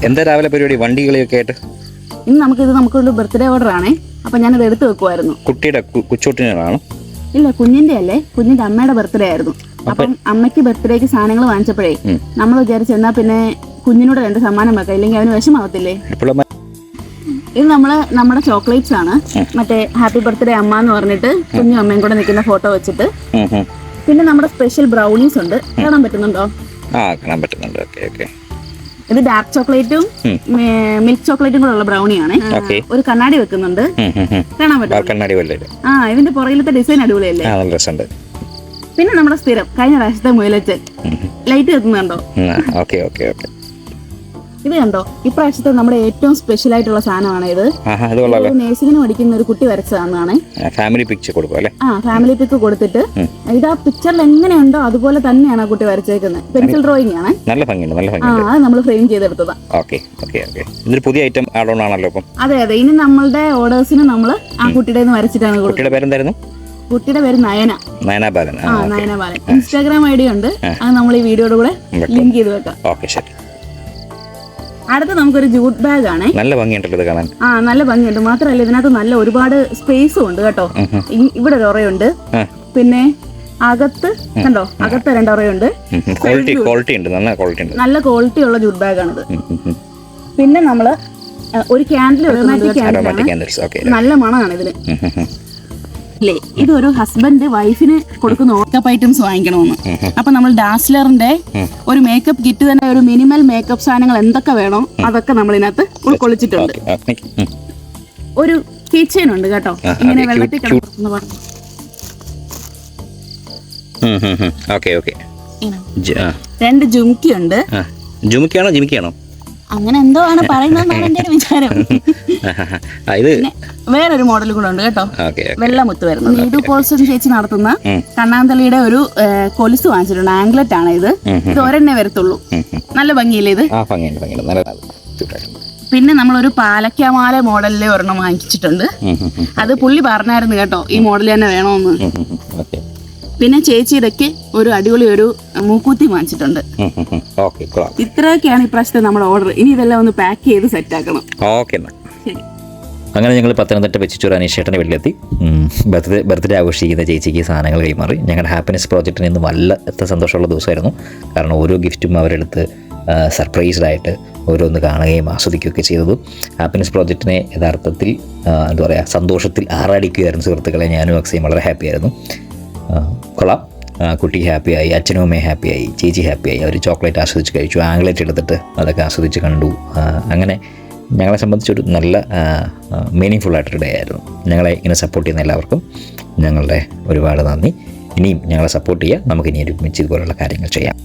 എന്താ രാവിലെ പരിപാടി വണ്ടികളൊക്കെ ആയിട്ട്? ഇന്ന് നമുക്കൊരു ബർത്ത്ഡേ ഓർഡർ ആണേ. അപ്പം ഞാനത് എടുത്തു വെക്കുമായിരുന്നു. കുട്ടിയുടെ കൊച്ചുകുട്ടിനാണോ? ഇല്ല, കുഞ്ഞിന്റെ അല്ലേ, കുഞ്ഞിന്റെ അമ്മയുടെ ബർത്ത്ഡേ ആയിരുന്നു. അപ്പം അമ്മയ്ക്ക് ബർത്ത്ഡേക്ക് സാധനങ്ങൾ വാങ്ങിച്ചപ്പോഴേ നമ്മൾ വിചാരിച്ചു എന്നാ പിന്നെ കുഞ്ഞിനോട് 2 സമ്മാനം വെക്കാം, ഇല്ലെങ്കിൽ അവന് വിഷമാവത്തില്ലേ. ഇത് നമ്മുടെ ചോക്ലേറ്റ്സ് ആണ്. മറ്റേ ഹാപ്പി ബർത്ത്ഡേ അമ്മ എന്ന് പറഞ്ഞിട്ട് കുഞ്ഞും അമ്മയും കൂടെ നിൽക്കുന്ന ഫോട്ടോ വെച്ചിട്ട്. പിന്നെ നമ്മുടെ സ്പെഷ്യൽ ബ്രൗണീസ് ഉണ്ട്. കാണാൻ പറ്റുന്നുണ്ടോ? കാണാൻ പറ്റുന്നുണ്ട്. ഓക്കെ. ഇത് ഡാർക്ക് ചോക്ലേറ്റും മിൽക്ക് ചോക്ലേറ്റും കൂടെ ഉള്ള ബ്രൗണിയാണ്. ഒരു കണ്ണാടി വെക്കുന്നുണ്ട്. കാണാൻ പറ്റും. ഇതിന്റെ പുറകിലത്തെ ഡിസൈൻ അടിപൊളിയല്ലേ? പിന്നെ നമ്മുടെ സ്ഥിരം കഴിഞ്ഞ പ്രാവശ്യത്തെ മുയലച്ചൻ ലൈറ്റ് കത്തുന്നുണ്ടോ? ഇത് കണ്ടോ, ഇപ്രാവശ്യത്തെ നമ്മുടെ ഏറ്റവും സ്പെഷ്യൽ ആയിട്ടുള്ള സാധനമാണ് ഇത്. നേഴ്സിംഗിന് പഠിക്കുന്ന ഒരു കുട്ടി വരച്ചതാണ്. ഫാമിലി പിക്ചർ കൊടുക്കും അല്ലേ? ഫാമിലി പിക്ക് കൊടുത്തിട്ട് ഇത് ആ പിക്ചറിൽ എങ്ങനെയുണ്ടോ അതുപോലെ തന്നെയാണ് ആ കുട്ടി വരച്ചേക്കുന്നത്. പെൻസിൽ ഡ്രോയിങ് ആണ്. അത് നമ്മൾ ഫ്രെയിം ചെയ്തെടുത്തതാ. പുതിയ ഐറ്റം ആഡ് ഓൺ ആണല്ലോ. അതെ. ഇനി നമ്മളുടെ ഓർഡേഴ്സിന് നമ്മൾ ആ കുട്ടിയുടെ വരച്ചിട്ടാണ് കൊടുക്കുന്നത്. കുട്ടിയുടെ പേര് നയന ബാലൻ. ഇൻസ്റ്റാഗ്രാം ഐഡി ഉണ്ട്. അത് നമ്മൾ ഈ വീഡിയോയുടെ കൂടെ ലിങ്ക് ചെയ്ത് വെക്കാം. അടുത്ത നമുക്കൊരു ജൂട്ട് ബാഗ് ആണ്. നല്ല ഭംഗിയുണ്ടല്ലോ കാണാൻ. നല്ല ഭംഗിയുണ്ട്. മാത്രമല്ല ഇതിനകത്ത് നല്ല ഒരുപാട് സ്പേസും ഉണ്ട് കേട്ടോ. ഇവിടെ ഒരു ഉറയുണ്ട്. പിന്നെ അകത്ത് കണ്ടോ, അകത്ത് 2 ഉറയുണ്ട്. നല്ല ക്വാളിറ്റി ഉള്ള ജൂട്ട് ബാഗ് ആണിത്. പിന്നെ നമ്മള് ഒരു ക്യാൻഡിൽ, നല്ല മണമാണ് ഇതിന്. ഇതൊരു ഹസ്ബൻഡ് വൈഫിന് കൊടുക്കുന്ന മേക്കപ്പ് ഐറ്റംസ് വാങ്ങിക്കണമെന്ന്. അപ്പൊ നമ്മൾ ഡാസ്ലറിന്റെ ഒരു മേക്കപ്പ് കിറ്റ് തന്നെ, ഒരു മിനിമൽ മേക്കപ്പ് സാധനങ്ങൾ എന്തൊക്കെ വേണോ അതൊക്കെ നമ്മൾ ഇതിനകത്ത് ഉൾക്കൊള്ളിച്ചിട്ടുണ്ട്. ഒരു കീച്ചെയിൻ ഉണ്ട് കേട്ടോ, ഇങ്ങനെ വെള്ളത്തിൽ കിടക്കുന്ന പറഞ്ഞു. 2 ജുംക്കി ഉണ്ട്. ജിമിക്കാണോ? അങ്ങനെ എന്തോ ആണ് പറയുന്നതെന്നാണ് എന്റെ ഒരു വിചാരം. വേറൊരു മോഡൽ കൂടെ ഉണ്ട് കേട്ടോ, വെള്ളമുത്ത് വരുന്നത്. നീഡു പോൾസൺ ചേച്ചി നടത്തുന്ന കണ്ണാന്തളിയുടെ ഒരു കൊലുസ് വാങ്ങിച്ചിട്ടുണ്ട്. ആംഗ്ലറ്റ് ആണ് ഇത്. ഇത് ഒരെണ്ണേ വരത്തുള്ളൂ. നല്ല ഭംഗിയില്ലേ ഇത്? പിന്നെ നമ്മളൊരു പാലക്കാമാല മോഡലിലെ ഒരെണ്ണം വാങ്ങിച്ചിട്ടുണ്ട്. അത് പുള്ളി പറഞ്ഞായിരുന്നു കേട്ടോ, ഈ മോഡൽ തന്നെ വേണോന്ന്. പിന്നെ ചേച്ചിയുടെക്ക് ഒരു അടിപൊളി ഒരു മൂക്കുത്തി വാങ്ങിച്ചിട്ടുണ്ട്. ഇത്രയൊക്കെയാണ് ഇപ്രാവശ്യത്തെ നമ്മുടെ ഓർഡർ. ഇനി ഇതെല്ലാം ഒന്ന് പാക്ക് ചെയ്ത് സെറ്റ് ആക്കണം. അങ്ങനെ ഞങ്ങൾ പത്തനംതിട്ട വെച്ചിച്ചൂർ അനീഷേട്ടൻ്റെ വീട്ടിലെത്തി. ബർത്ത്ഡേ ആഘോഷിക്കുന്ന ചേച്ചിക്ക് സാധനങ്ങൾ കൈമാറി. ഞങ്ങളുടെ ഹാപ്പിനെസ് പ്രോജക്റ്റിന് ഇന്ന് വളരെ സന്തോഷമുള്ള ദിവസമായിരുന്നു. കാരണം ഓരോ ഗിഫ്റ്റും അവരെടുത്ത് സർപ്രൈസ്ഡായിട്ട് ഓരോന്ന് കാണുകയും ആസ്വദിക്കുകയൊക്കെ ചെയ്തതും ഹാപ്പിനെസ് പ്രോജക്റ്റിനെ യഥാർത്ഥത്തിൽ എന്താ പറയുക, സന്തോഷത്തിൽ ആറാടിക്കുകയായിരുന്നു സുഹൃത്തുക്കളെ. ഞാനും അക്സയും വളരെ ഹാപ്പിയായിരുന്നു. കൊള്ളാം. കുട്ടി ഹാപ്പിയായി, അച്ഛനും അമ്മയും ഹാപ്പിയായി, ചേച്ചി ഹാപ്പിയായി. അവർ ചോക്ലേറ്റ് ആസ്വദിച്ച് കഴിച്ചു. ആംഗ്ലേറ്റ് എടുത്തിട്ട് അതൊക്കെ ആസ്വദിച്ച് കണ്ടു. അങ്ങനെ ഞങ്ങളെ സംബന്ധിച്ചൊരു നല്ല മീനിങ് ഫുള്ളായിട്ടൊരു ഡേ ആയിരുന്നു. ഞങ്ങളെ ഇങ്ങനെ സപ്പോർട്ട് ചെയ്യുന്ന എല്ലാവർക്കും ഞങ്ങളുടെ ഒരുപാട് നന്ദി. ഇനിയും ഞങ്ങളെ സപ്പോർട്ട് ചെയ്യുക. നമുക്കിനി ഒരുമിച്ച് ഇതുപോലുള്ള കാര്യങ്ങൾ ചെയ്യാം.